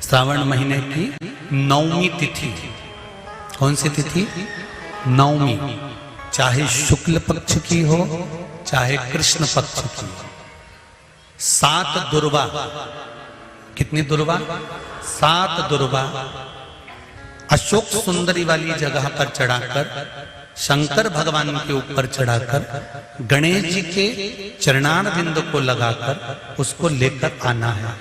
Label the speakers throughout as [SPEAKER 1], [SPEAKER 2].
[SPEAKER 1] श्रावण महीने की 9वीं तिथि। कौन सी तिथि? 9वीं। चाहे शुक्ल पक्ष की हो चाहे कृष्ण पक्ष की। 7 दुर्वा। कितनी दुर्वा? 7 दुर्वा अशोक सुंदरी वाली जगह पर चढ़ाकर, शंकर भगवान के ऊपर चढ़ाकर, गणेश जी के चरणारविंद को लगाकर उसको लेकर आना है।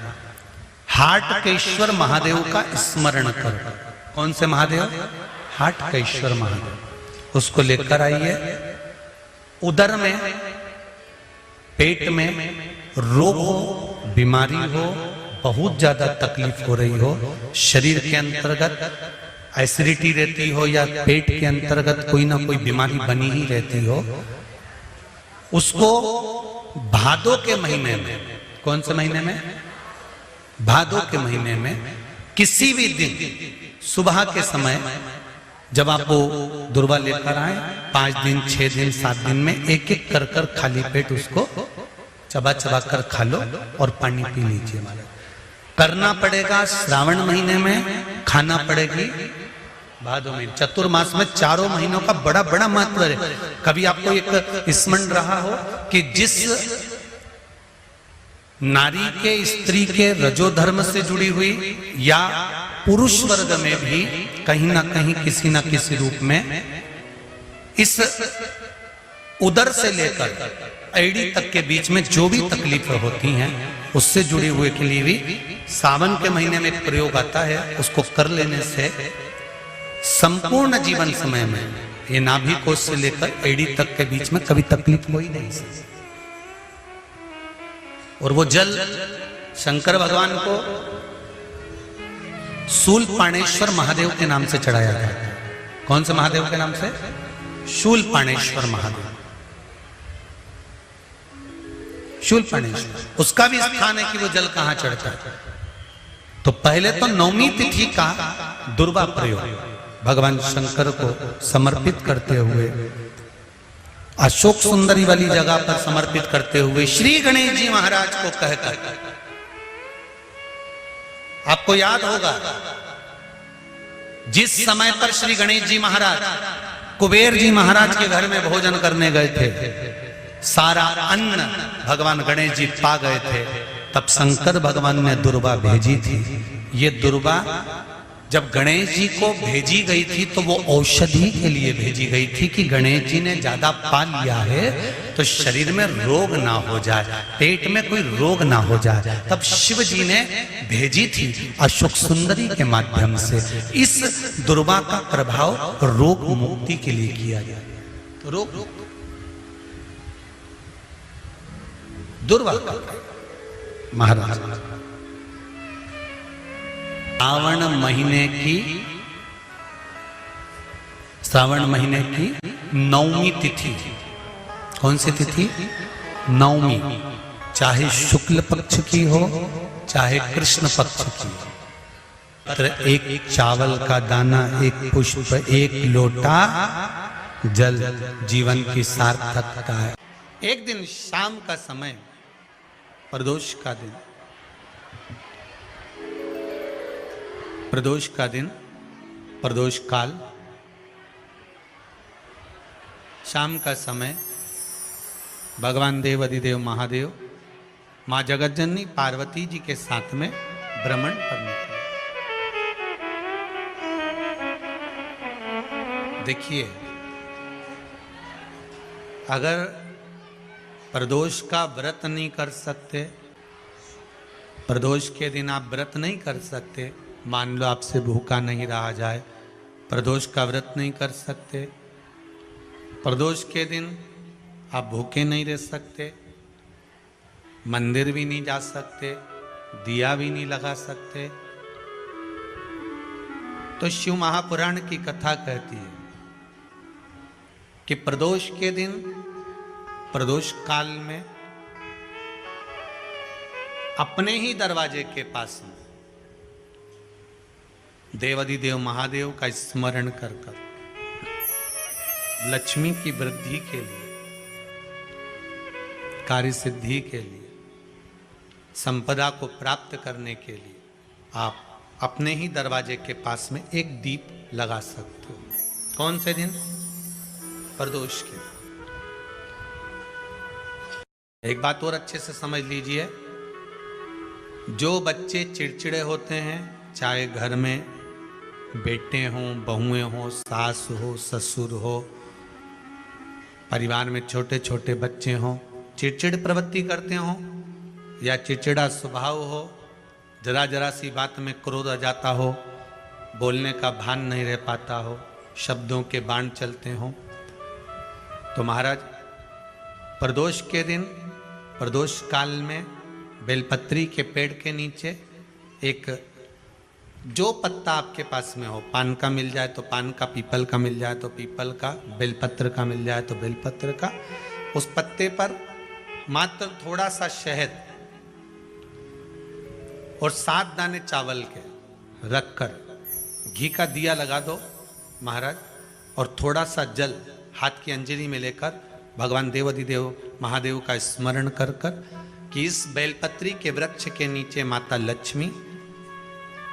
[SPEAKER 1] हाटकेश्वर महादेव का स्मरण करो। कौन से महादेव? हाटकेश्वर महादेव। उसको लेकर आइए। उदर में, पेट में रोग हो, बीमारी हो, बहुत ज्यादा तकलीफ हो रही हो, शरीर के अंतर्गत एसिडिटी रहती हो या पेट के अंतर्गत कोई ना कोई बीमारी बनी ही रहती हो, उसको भादों के महीने में, कौन से महीने में? भादों के महीने में किसी भी दिन सुबह के समय जब आप वो दुर्वा लेकर आए, 5 दिन, 6 दिन, 7 दिन में एक एक कर कर खाली पेट उसको चबा चबा कर खा लो और पानी पी लीजिए। करना पड़ेगा श्रावण महीने में, खाना पड़ेगी भादों में। चतुर्मास में चारों महीनों का बड़ा बड़ा महत्व है। कभी आपको एक स्मरण रहा हो कि जिस नारी के, स्त्री के रजोधर्म से जुड़ी हुई या पुरुष वर्ग में भी कहीं ना कहीं किसी ना किसी रूप में इस उदर से लेकर एड़ी तक के बीच में जो भी तकलीफें होती हैं उससे जुड़े हुए के लिए भी सावन के महीने में एक प्रयोग आता है। उसको कर लेने से संपूर्ण जीवन समय में ये नाभि कोश से लेकर एड़ी तक के बीच में कभी तकलीफ हो ही नहीं सकती। और वो जल शंकर भगवान को शूलपाणेश्वर महादेव के नाम से चढ़ाया जाता है। कौन से महादेव के नाम से? शूलपाणेश्वर महादेव। शूलपाणेश्वर, उसका भी स्थान है कि वो जल कहां चढ़ता है। तो पहले तो 9वीं तिथि का दुर्वा प्रयोग भगवान शंकर को समर्पित करते हुए, अशोक सुंदरी वाली जगह पर समर्पित करते हुए श्री गणेश जी महाराज को कहकर, आपको याद होगा जिस समय पर श्री गणेश जी महाराज कुबेर जी महाराज के घर में भोजन करने गए थे, सारा अन्न भगवान गणेश जी पा गए थे, तब शंकर भगवान ने दुर्वा भेजी थी। ये दुर्वा जब गणेश जी को भेजी गई थी तो वो औषधि के लिए भेजी गई थी कि गणेश जी ने ज्यादा पा लिया है तो शरीर में रोग ना हो जाए, पेट में कोई रोग ना हो जाए। तब शिव जी ने भेजी थी अशोक सुंदरी के माध्यम से। इस दुर्वा का प्रभाव रोग मुक्ति के लिए किया गया। तो रोग दुर्वा महाराज श्रावण महीने की 9वीं तिथि। कौन सी तिथि? 9वीं। चाहे शुक्ल पक्ष की हो चाहे कृष्ण पक्ष की। पत्र, एक चावल का दाना, एक पुष्प, एक लोटा जल जीवन की सार्थकता है। एक दिन शाम का समय, प्रदोष का दिन, प्रदोष का दिन, प्रदोष काल, शाम का समय, भगवान देव अधिदेव महादेव माँ जगतजननी पार्वती जी के साथ में भ्रमण पर निकले। देखिए, अगर प्रदोष का व्रत नहीं कर सकते, प्रदोष के दिन आप व्रत नहीं कर सकते, मान लो आपसे भूखा नहीं रहा जाए, प्रदोष का व्रत नहीं कर सकते, प्रदोष के दिन आप भूखे नहीं रह सकते, मंदिर भी नहीं जा सकते, दिया भी नहीं लगा सकते, तो शिव महापुराण की कथा कहती है कि प्रदोष के दिन, प्रदोष काल में अपने ही दरवाजे के पास में देवाधिदेव महादेव का स्मरण कर कर लक्ष्मी की वृद्धि के लिए, कार्य सिद्धि के लिए, संपदा को प्राप्त करने के लिए आप अपने ही दरवाजे के पास में एक दीप लगा सकते हो। कौन से दिन? प्रदोष के। एक बात और अच्छे से समझ लीजिए, जो बच्चे चिड़चिड़े होते हैं, चाहे घर में बेटे हों, बहुएं हों, सास हो, ससुर हो, परिवार में छोटे छोटे बच्चे हों, चिड़चिड़ प्रवृत्ति करते हों या चिड़चिड़ा स्वभाव हो, जरा जरा सी बात में क्रोध आ जाता हो, बोलने का भान नहीं रह पाता हो, शब्दों के बाण चलते हों, तो महाराज प्रदोष के दिन, प्रदोष काल में बेलपत्री के पेड़ के नीचे एक, जो पत्ता आपके पास में हो, पान का मिल जाए तो पान का, पीपल का मिल जाए तो पीपल का, बेलपत्र का मिल जाए तो बेलपत्र का, उस पत्ते पर मात्र थोड़ा सा शहद और 7 दाने चावल के रखकर घी का दिया लगा दो महाराज, और थोड़ा सा जल हाथ की अंजलि में लेकर भगवान देवाधिदेव महादेव का स्मरण कर कर कि इस बेलपत्री के वृक्ष के नीचे माता लक्ष्मी,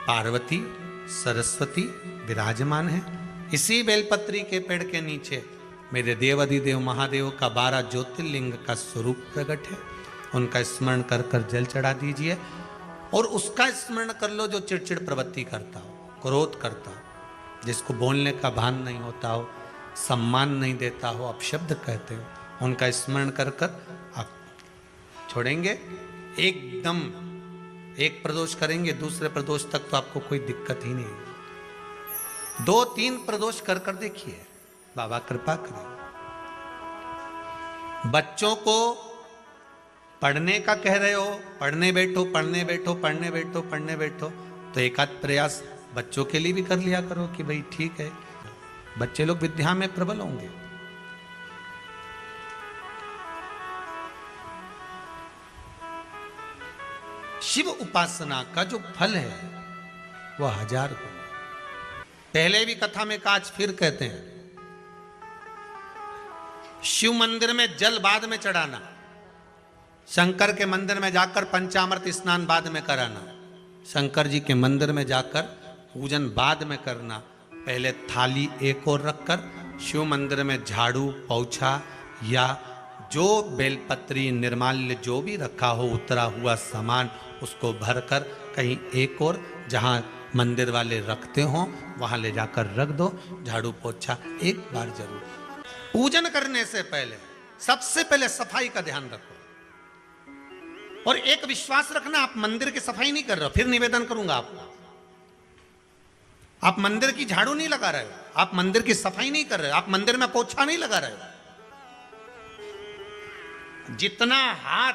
[SPEAKER 1] पार्वती, सरस्वती विराजमान है। इसी बेलपत्री के पेड़ के नीचे मेरे देवाधिदेव महादेव का 12 ज्योतिर्लिंग का स्वरूप प्रकट है। उनका स्मरण कर कर जल चढ़ा दीजिए और उसका स्मरण कर लो जो चिड़चिड़ प्रवृत्ति करता हो, क्रोध करता हो, जिसको बोलने का भान नहीं होता हो, सम्मान नहीं देता हो, अपशब्द कहते हो, उनका स्मरण कर कर आप छोड़ेंगे। एकदम एक प्रदोष करेंगे, दूसरे प्रदोष तक तो आपको कोई दिक्कत ही नहीं। 2-3 प्रदोष कर कर देखिए, बाबा कृपा करें। बच्चों को पढ़ने का कह रहे हो, पढ़ने बैठो, पढ़ने बैठो, पढ़ने बैठो, पढ़ने बैठो, तो एक आध प्रयास बच्चों के लिए भी कर लिया करो कि भाई ठीक है, बच्चे लोग विद्या में प्रबल होंगे। शिव उपासना का जो फल है वह 1000 गुना। पहले भी कथा में आज फिर कहते हैं, शिव मंदिर में जल बाद में चढ़ाना, शंकर के मंदिर में जाकर पंचामृत स्नान बाद में कराना, शंकर जी के मंदिर में जाकर पूजन बाद में करना, पहले थाली एक और रखकर शिव मंदिर में झाड़ू, पोछा या जो बेलपत्री, निर्माल्य जो भी रखा हो, उतरा हुआ सामान, उसको भरकर कहीं एक और जहां मंदिर वाले रखते हो वहां ले जाकर रख दो। झाड़ू पोछा एक बार जरूर। पूजन करने से पहले सबसे पहले सफाई का ध्यान रखो और एक विश्वास रखना, आप मंदिर की सफाई नहीं कर रहे हो, फिर निवेदन करूंगा आपको, आप मंदिर की झाड़ू नहीं लगा रहे हो, आप मंदिर की सफाई नहीं कर रहे हो, आप मंदिर में पोछा नहीं लगा रहे हो। जितना हाथ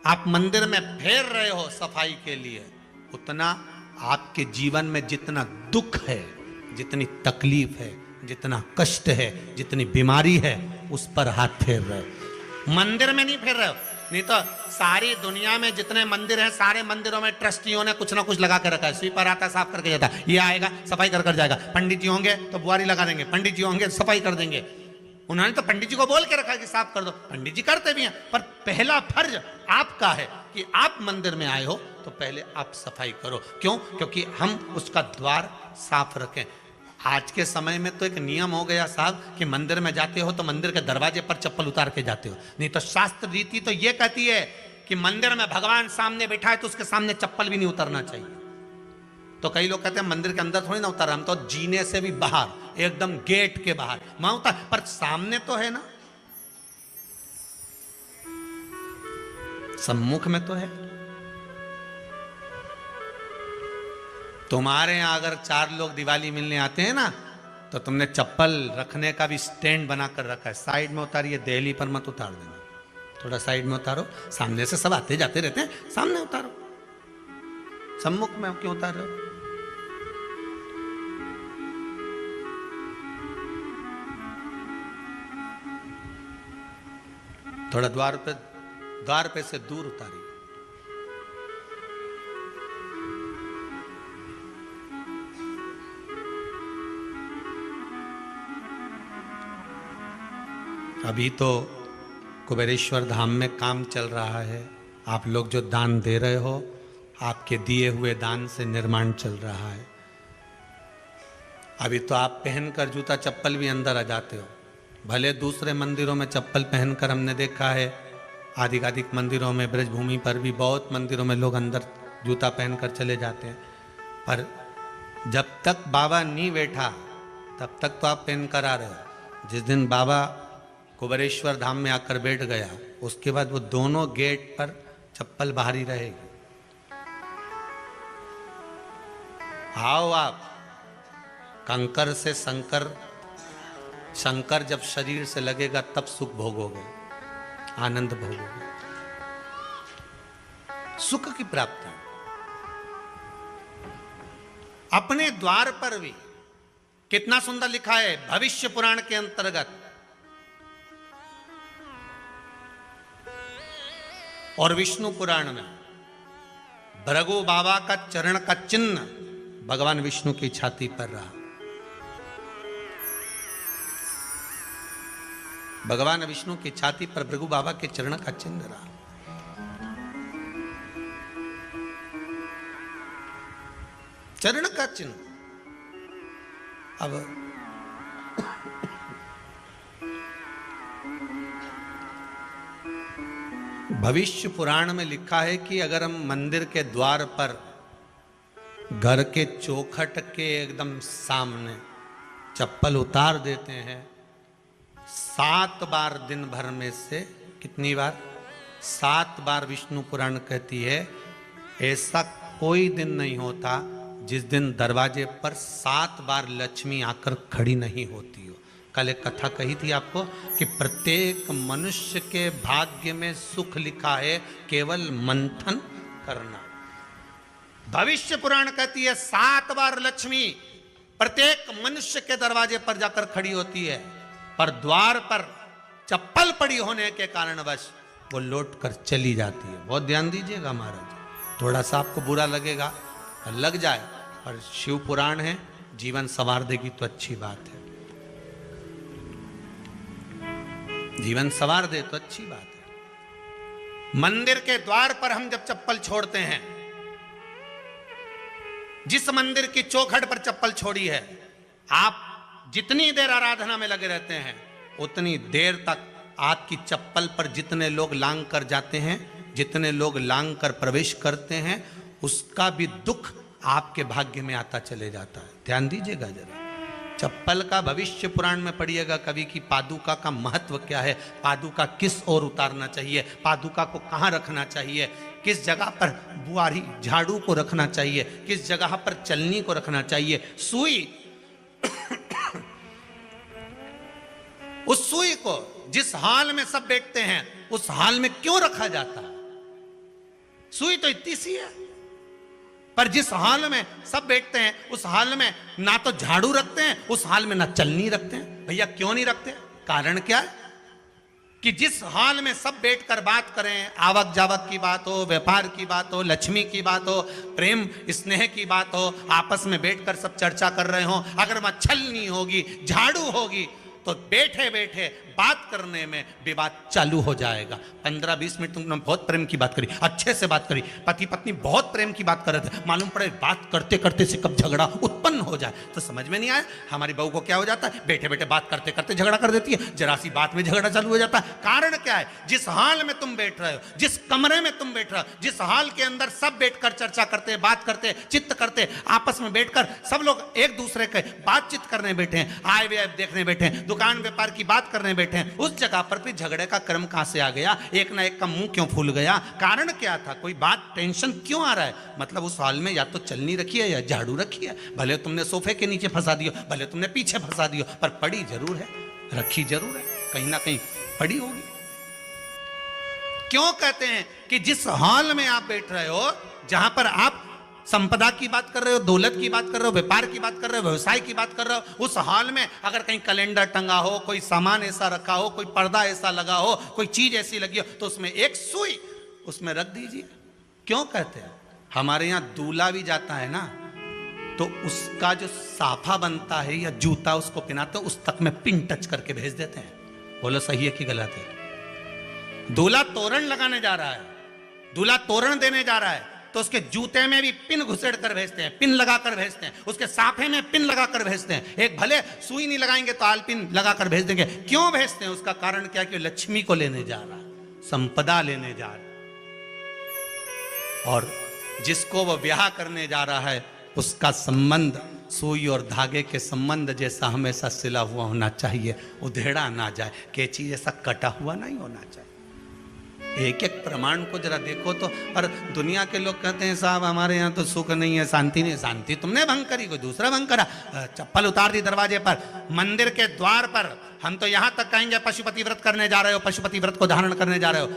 [SPEAKER 1] आप मंदिर में फेर रहे हो सफाई के लिए, उतना आपके जीवन में जितना दुख है, जितनी तकलीफ है, जितना कष्ट है, जितनी बीमारी है, उस पर हाथ फेर रहे हो, मंदिर में नहीं फेर रहे हो। नहीं तो सारी दुनिया में जितने मंदिर हैं, सारे मंदिरों में ट्रस्टियों ने कुछ ना कुछ लगा के रखा है। स्वीपर आता है, साफ करके जाता है, ये आएगा सफाई कर कर जाएगा, पंडित जी होंगे तो बुआरी लगा देंगे, पंडित जी होंगे सफाई कर देंगे। उन्होंने तो पंडित जी को बोल के रखा है कि साफ कर दो, पंडित जी करते भी हैं, पर पहला फर्ज आपका है कि आप मंदिर में आए हो तो पहले आप सफाई करो। क्यों? क्योंकि हम उसका द्वार साफ रखें। आज के समय में तो एक नियम हो गया साहब कि मंदिर में जाते हो तो मंदिर के दरवाजे पर चप्पल उतार के जाते हो, नहीं तो शास्त्र रीति तो ये कहती है कि मंदिर में भगवान सामने बैठा है तो उसके सामने चप्पल भी नहीं उतरना चाहिए। तो कई लोग कहते हैं मंदिर के अंदर थोड़ी ना उतर, हम तो जीने से भी बाहर, एकदम गेट के बाहर वहां उतर, पर सामने तो है ना, सम्मुख में तो है। तुम्हारे यहां अगर 4 लोग दिवाली मिलने आते हैं ना, तो तुमने चप्पल रखने का भी स्टैंड बनाकर रखा है, साइड में उतारिए, दहली पर मत उतार देना, थोड़ा साइड में उतारो, सामने से सब आते जाते रहते हैं, सामने उतारो, सम्मुख में क्यों उतार रहे हो? थोड़ा द्वार पे से दूर उतारिए। अभी तो कुबेरेश्वर धाम में काम चल रहा है, आप लोग जो दान दे रहे हो आपके दिए हुए दान से निर्माण चल रहा है। अभी तो आप पहनकर जूता चप्पल भी अंदर आ जाते हो। भले दूसरे मंदिरों में चप्पल पहनकर हमने देखा है, आधिकाधिक मंदिरों में, ब्रजभूमि पर भी बहुत मंदिरों में लोग अंदर जूता पहनकर चले जाते हैं, पर जब तक बाबा नहीं बैठा तब तक तो आप पहन कर आ रहे हो। जिस दिन बाबा कुबेरेश्वर धाम में आकर बैठ गया, उसके बाद वो दोनों गेट पर चप्पल बाहर ही रहेगी। आओ आप, कंकर से शंकर जब शरीर से लगेगा तब सुख भोगोगे, आनंद भोगोगे, सुख की प्राप्ति। अपने द्वार पर भी कितना सुंदर लिखा है भविष्य पुराण के अंतर्गत, और विष्णु पुराण में भृगु बाबा का चरण का चिन्ह भगवान विष्णु की छाती पर रहा। भगवान विष्णु की छाती पर भृगु बाबा के चरण का चिन्ह रहा। चरण का चिन्ह। अब भविष्य पुराण में लिखा है कि अगर हम मंदिर के द्वार पर घर के चौखट के एकदम सामने चप्पल उतार देते हैं, 7 बार दिन भर में से, कितनी बार? 7 बार विष्णु पुराण कहती है ऐसा कोई दिन नहीं होता जिस दिन दरवाजे पर 7 बार लक्ष्मी आकर खड़ी नहीं होती हो। कल एक कथा कही थी आपको कि प्रत्येक मनुष्य के भाग्य में सुख लिखा है, केवल मंथन करना। भविष्य पुराण कहती है 7 बार लक्ष्मी प्रत्येक मनुष्य के दरवाजे पर जाकर खड़ी होती है, पर द्वार पर चप्पल पड़ी होने के कारणवश वो लौट कर चली जाती है। बहुत ध्यान दीजिएगा महाराज, थोड़ा सा आपको बुरा लगेगा, लग जाए, पर शिव पुराण है, जीवन संवार देगी तो अच्छी बात है, जीवन संवार दे तो अच्छी बात है। मंदिर के द्वार पर हम जब चप्पल छोड़ते हैं, जिस मंदिर की चौखट पर चप्पल छोड़ी है, आप जितनी देर आराधना में लगे रहते हैं उतनी देर तक आपकी चप्पल पर जितने लोग लांग कर जाते हैं, जितने लोग लांग कर प्रवेश करते हैं, उसका भी दुख आपके भाग्य में आता चले जाता है। ध्यान दीजिएगा जरा, चप्पल का भविष्य पुराण में पढ़िएगा कभी कि पादुका का महत्व क्या है, पादुका किस ओर उतारना चाहिए, पादुका को कहाँ रखना चाहिए, किस जगह पर बुआरी झाड़ू को रखना चाहिए, किस जगह पर चलनी को रखना चाहिए, सुई उस सुई को जिस हाल में सब बैठते हैं उस हाल में क्यों रखा जाता है? सुई तो इतनी सी है, पर जिस हाल में सब बैठते हैं उस हाल में ना तो झाड़ू रखते हैं, उस हाल में ना चलनी रखते हैं। भैया क्यों नहीं रखते? कारण क्या है कि जिस हाल में सब बैठकर बात करें, आवक जावक की बात हो, व्यापार की बात हो, लक्ष्मी की बात हो, प्रेम स्नेह की बात हो, आपस में बैठकर सब चर्चा कर रहे हो, अगर वहां छलनी होगी, झाड़ू होगी, तो बैठे बैठे बात करने में विवाद चालू हो जाएगा। 15-20 मिनट तुमने बहुत प्रेम की बात करी, अच्छे से बात करी, पति पत्नी बहुत प्रेम की बात कर रहे थे, मालूम पड़े बात करते करते से कब झगड़ा उत्पन्न हो जाए तो समझ में नहीं आया। हमारी बहू को क्या हो जाता है, बैठे बैठे बात करते करते झगड़ा कर देती है, जरा सी बात में झगड़ा चालू हो जाता है। कारण क्या है? जिस हाल में तुम बैठ रहे हो, जिस कमरे में तुम बैठ रहे हो, जिस हाल के अंदर सब बैठकर चर्चा करते, बात करते, चित्त करते, आपस में बैठकर सब लोग एक दूसरे के बातचीत करने बैठे हैं, आय व्यय देखने बैठे हैं, दुकान व्यापार की बात करने बैठे हैं, उस जगह पर भी झगड़े का क्रम कहां से आ गया? एक ना एक का मुंह क्यों फूल गया? कारण क्या था? कोई बात टेंशन क्यों आ रहा है? मतलब उस हाल में या तो चलनी रखी है या झाड़ू रखी है, भले तुमने सोफे के नीचे फंसा दियो, भले तुमने पीछे फंसा दियो, पर पड़ी जरूर है, रखी जरूर है, कहीं ना कहीं पड़ी होगी। क्यों कहते हैं कि जिस हाल में आप बैठ रहे हो, जहां पर आप संपदा की बात कर रहे हो, दौलत की बात कर रहे हो, व्यापार की बात कर रहे हो, व्यवसाय की बात कर रहे हो, उस हाल में अगर कहीं कैलेंडर टंगा हो, कोई सामान ऐसा रखा हो, कोई पर्दा ऐसा लगा हो, कोई चीज ऐसी लगी हो, तो उसमें एक सुई उसमें रख दीजिए। क्यों कहते हैं? हमारे यहां दूल्हा भी जाता है ना, तो उसका जो साफा बनता है या जूता उसको पहनाते हो, उस तक में पिन टच करके भेज देते हैं। बोलो सही है कि गलत है? दूल्हा तोरण लगाने जा रहा है, दूल्हा तोरण देने जा रहा है, तो उसके जूते में भी पिन घुसेड़ कर भेजते हैं, पिन लगा कर भेजते हैं, उसके साफे में पिन लगा कर भेजते हैं। एक भले सुई नहीं लगाएंगे तो आलपिन लगा कर भेज देंगे। क्यों भेजते हैं? उसका कारण क्या? कि लक्ष्मी को लेने जा रहा है, संपदा लेने जा रहा है। और जिसको वो ब्याह करने जा रहा है उसका संबंध सुई और धागे के संबंध जैसा हमेशा सिला हुआ होना चाहिए, उधेड़ा ना जाए, कैंची जैसा कटा हुआ नहीं होना चाहिए। एक एक प्रमाण को जरा देखो तो। और दुनिया के लोग कहते हैं साहब हमारे यहाँ तो सुख नहीं है, शांति नहीं। शांति तुमने भंग करी, कोई दूसरा भंग करा। चप्पल उतार दी दरवाजे पर, मंदिर के द्वार पर। हम तो यहाँ तक कहेंगे पशुपति व्रत करने जा रहे हो, पशुपति व्रत को धारण करने जा रहे हो,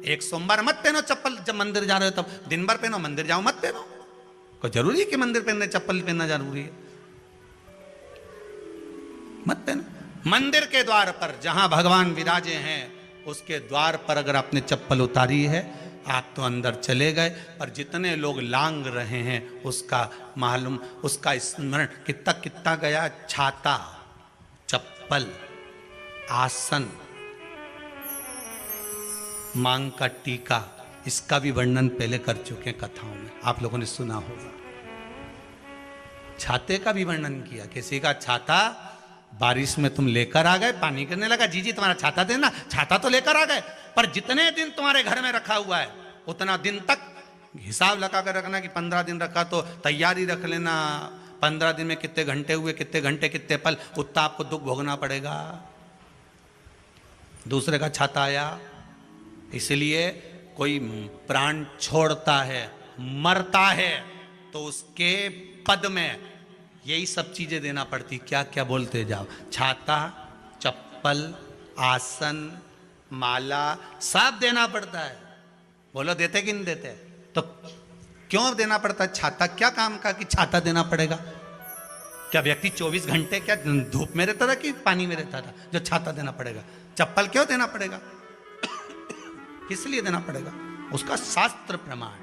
[SPEAKER 1] एक सोमवार मत पहनो चप्पल। जब मंदिर जा रहे हो तब दिन भर पहनो, मंदिर जाओ मत पहनो। कोई जरूरी है कि मंदिर पहनने चप्पल पहनना जरूरी है? मत पहनो। मंदिर के द्वार पर जहां भगवान विराजे हैं उसके द्वार पर अगर आपने चप्पल उतारी है आप तो अंदर चले गए। पर जितने लोग लांग रहे हैं उसका मालूम, उसका स्मरण कितना कितना गया। छाता, चप्पल, आसन, मांग का टीका, इसका भी वर्णन पहले कर चुके हैं कथाओं में, आप लोगों ने सुना होगा। छाते का भी वर्णन किया। किसी का छाता बारिश में तुम लेकर आ गए, पानी गिरने लगा, जी जी तुम्हारा छाता देना। छाता तो लेकर आ गए, पर जितने दिन तुम्हारे घर में रखा हुआ है उतना दिन तक हिसाब लगा कर रखना कि 15 दिन रखा तो तैयारी रख लेना। 15 दिन में कितने घंटे हुए, कितने घंटे कितने पल, उतना आपको दुख भोगना पड़ेगा। दूसरे का छाता आया, इसलिए कोई प्राण छोड़ता है, मरता है, तो उसके पद में यही सब चीजें देना पड़ती। क्या क्या बोलते जाओ। छाता, चप्पल, आसन, माला, सब देना पड़ता है। बोलो देते कि नहीं देते? तो क्यों देना पड़ता है? छाता क्या काम का कि छाता देना पड़ेगा? क्या व्यक्ति 24 घंटे क्या धूप में रहता था कि पानी में रहता था जो छाता देना पड़ेगा? चप्पल क्यों देना पड़ेगा? किस लिए देना पड़ेगा? उसका शास्त्र प्रमाण।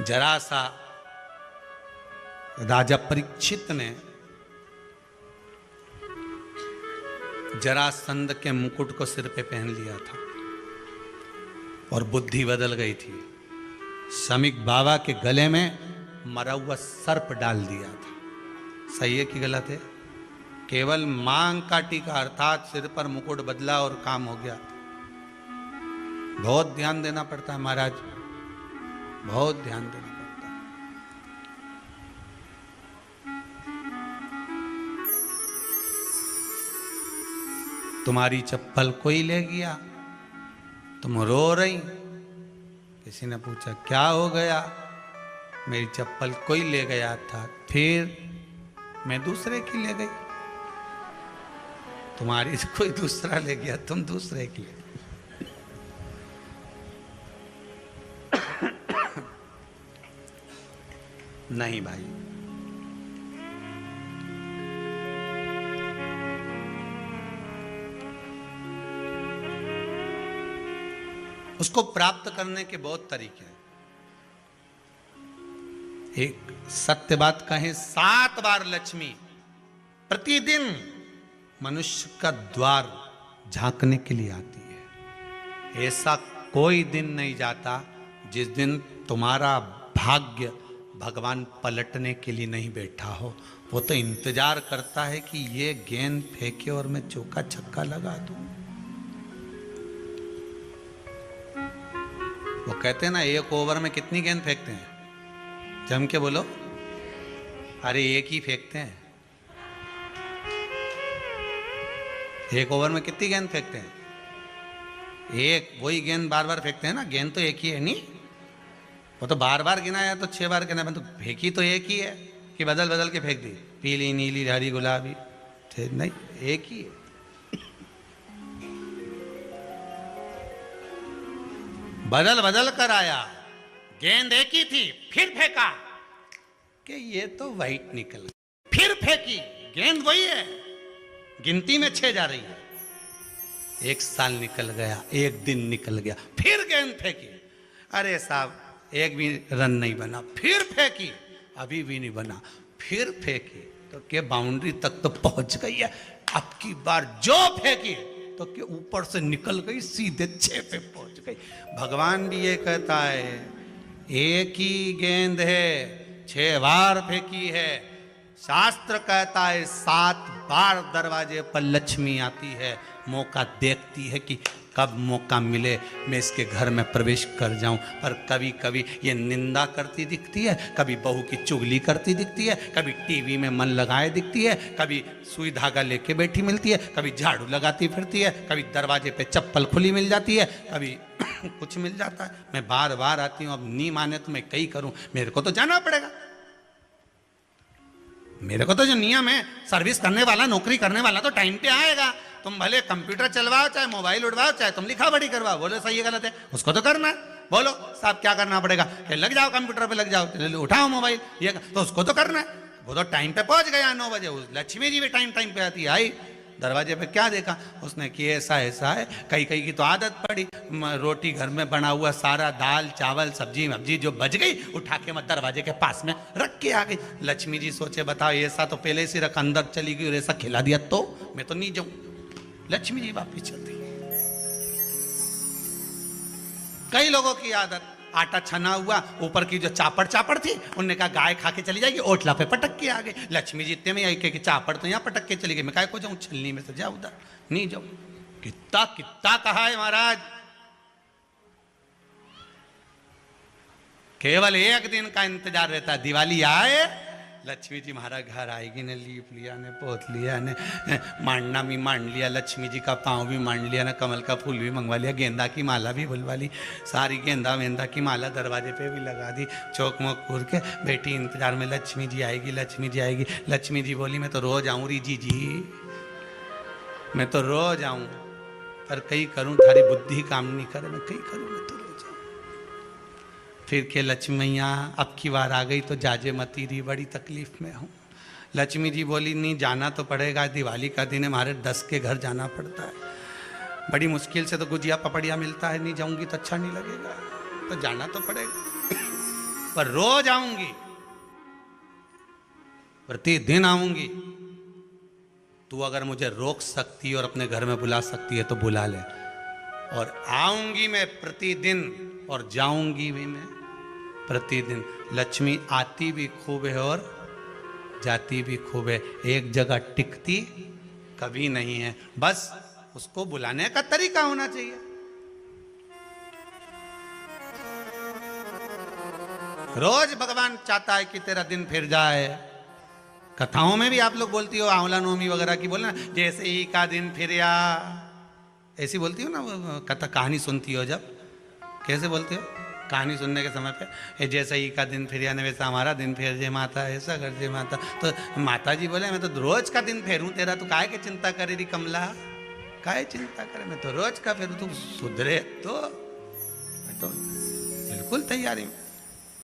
[SPEAKER 1] जरा सा राजा परीक्षित ने जरासंध के मुकुट को सिर पे पहन लिया था और बुद्धि बदल गई थी। शमीक बाबा के गले में मरा हुआ सर्प डाल दिया था। सही है कि गलत है? केवल मांग का टीका अर्थात सिर पर मुकुट बदला और काम हो गया। बहुत ध्यान देना पड़ता है महाराज, बहुत ध्यान देना पड़ता है। तुम्हारी चप्पल कोई ले गया, तुम रो रही, किसी ने पूछा क्या हो गया? मेरी चप्पल कोई ले गया था, फिर मैं दूसरे की ले गई। तुम्हारी कोई दूसरा ले गया, तुम दूसरे की ले। नहीं भाई, उसको प्राप्त करने के बहुत तरीके हैं। एक सत्य बात कहें, 7 बार लक्ष्मी प्रतिदिन मनुष्य का द्वार झांकने के लिए आती है। ऐसा कोई दिन नहीं जाता जिस दिन तुम्हारा भाग्य भगवान पलटने के लिए नहीं बैठा हो। वो तो इंतजार करता है कि ये गेंद फेंके और मैं चौका छक्का लगा दूं। वो कहते हैं ना, एक ओवर में कितनी गेंद फेंकते हैं? जम के बोलो। अरे एक ही फेंकते हैं। एक ओवर में कितनी गेंद फेंकते हैं? एक। वही गेंद बार बार फेंकते हैं ना, गेंद तो एक ही है नहीं। वो तो बार बार गिनाया तो 6 बार गिना, तो फेंकी तो एक ही है कि बदल बदल के फेंक दी, पीली नीली हरी गुलाबी? नहीं, एक ही है। बदल बदल कर आया, गेंद एक ही थी, फिर फेंका कि ये तो वाइट निकल, फिर फेंकी, गेंद वही है, गिनती में 6 जा रही है। 1 साल निकल गया, 1 दिन निकल गया, फिर गेंद फेंकी। अरे साहब, एक भी रन नहीं बना। फिर फेंकी, अभी भी नहीं बना। फिर फेंकी तो क्या बाउंड्री तक तो पहुंच गई है। अब की बार जो फेंकी तो कि ऊपर से निकल गई सीधे 6 पे पहुंच गई। भगवान भी ये कहता है, एक ही गेंद है 6 बार फेंकी है। शास्त्र कहता है 7 बार दरवाजे पर लक्ष्मी आती है, मौका देखती है कि कब मौका मिले मैं इसके घर में प्रवेश कर जाऊं। पर कभी कभी ये निंदा करती दिखती है, कभी बहू की चुगली करती दिखती है, कभी टीवी में मन लगाए दिखती है, कभी सुई धागा लेके बैठी मिलती है, कभी झाड़ू लगाती फिरती है, कभी दरवाजे पे चप्पल खुली मिल जाती है, कभी कुछ मिल जाता है। मैं बार बार आती हूँ, अब नहीं माने तो मैं कई करूं, मेरे को तो जाना पड़ेगा। मेरे को तो जो नियम है, सर्विस करने वाला, नौकरी करने वाला तो टाइम पे आएगा। तुम भले कंप्यूटर चलवाओ, चाहे मोबाइल उड़वाओ, चाहे तुम लिखा पढ़ी करवाओ, बोलो सही है गलत है, उसको तो करना है। बोलो साहब क्या करना पड़ेगा, लग जाओ कंप्यूटर पे, लग जाओ, उठाओ मोबाइल, ये तो उसको तो करना है। वो तो टाइम पे पहुंच गया 9 बजे। लक्ष्मी जी भी टाइम पे आती है। आई दरवाजे पे क्या देखा उसने कि ऐसा ऐसा है। कई कई की तो आदत पड़ी, रोटी घर में बना हुआ सारा दाल चावल सब्जी वब्जी जो बच गई उठा के मैं दरवाजे के पास में रख के आ गई। लक्ष्मी जी सोचे बताओ ऐसा तो पहले से रख, अंदर चली गई और ऐसा खिला दिया तो मैं तो नहीं जाऊं। लक्ष्मी जी वापिस चलती। कई लोगों की आदत, आटा छना हुआ, ऊपर की जो चापड़ थी उनने कहा गाय खा के चली जाएगी, ओटला पे पटक के आ गई। लक्ष्मी जी इतने में आई कि चापड़ तो यहाँ पटक के चली गई, मैं काय को जाऊं, छलनी में से जा उधर, नहीं जाऊं। कितना कितना कहा है महाराज, केवल एक दिन का इंतजार रहता है, दिवाली आए लक्ष्मी जी महाराज घर आएगी ने, लीप लिया ने, पोत लिया ने, मांडना भी मांड लिया, लक्ष्मी जी का पाँव भी मांड लिया ना, कमल का फूल भी मंगवा लिया, गेंदा की माला भी बुलवा ली, सारी गेंदा वेंदा की माला दरवाजे पे भी लगा दी, चौक मोक पूर के बेटी इंतजार में, लक्ष्मी जी आएगी, लक्ष्मी जी आएगी। लक्ष्मी जी बोली मैं तो रोज आऊँ री जी, मैं तो रोज आऊँ, पर कई करूँ थारी बुद्धि काम नहीं करे, मैं कई करूँ, मैं तो रोज आऊँ। फिर के लक्ष्मी मैया अब की बार आ गई तो जाजे मती रही, बड़ी तकलीफ में हूँ। लक्ष्मी जी बोली नहीं जाना तो पड़ेगा, दिवाली का दिन है, हमारे 10 के घर जाना पड़ता है, बड़ी मुश्किल से तो गुजिया पपड़िया मिलता है, नहीं जाऊंगी तो अच्छा नहीं लगेगा, तो जाना तो पड़ेगा, पर रोज आऊंगी, प्रतिदिन आऊंगी। तू अगर मुझे रोक सकती है और अपने घर में बुला सकती है तो बुला ले, और आऊंगी मैं प्रतिदिन और जाऊंगी भी मैं प्रतिदिन। लक्ष्मी आती भी खूब है और जाती भी खूब है, एक जगह टिकती कभी नहीं है, बस उसको बुलाने का तरीका होना चाहिए। रोज भगवान चाहता है कि तेरा दिन फिर जाए। कथाओं में भी आप लोग बोलती हो, आंवला नवमी वगैरह की बोलना, जैसे ही का दिन फिरया, ऐसी बोलती हो ना, कथा कहानी सुनती हो जब, कैसे बोलते हो कहानी सुनने के समय पे, जैसे ही का दिन फिर यानी वैसा हमारा दिन फेर जे माता, ऐसा कर जे माता। तो माता जी बोले मैं तो रोज का दिन फेरूं तेरा, तू काहे के चिंता करे री कमला, काहे चिंता करे, मैं तो रोज का फेरूं, तू सुधरे तो मैं तो बिल्कुल तैयारी में।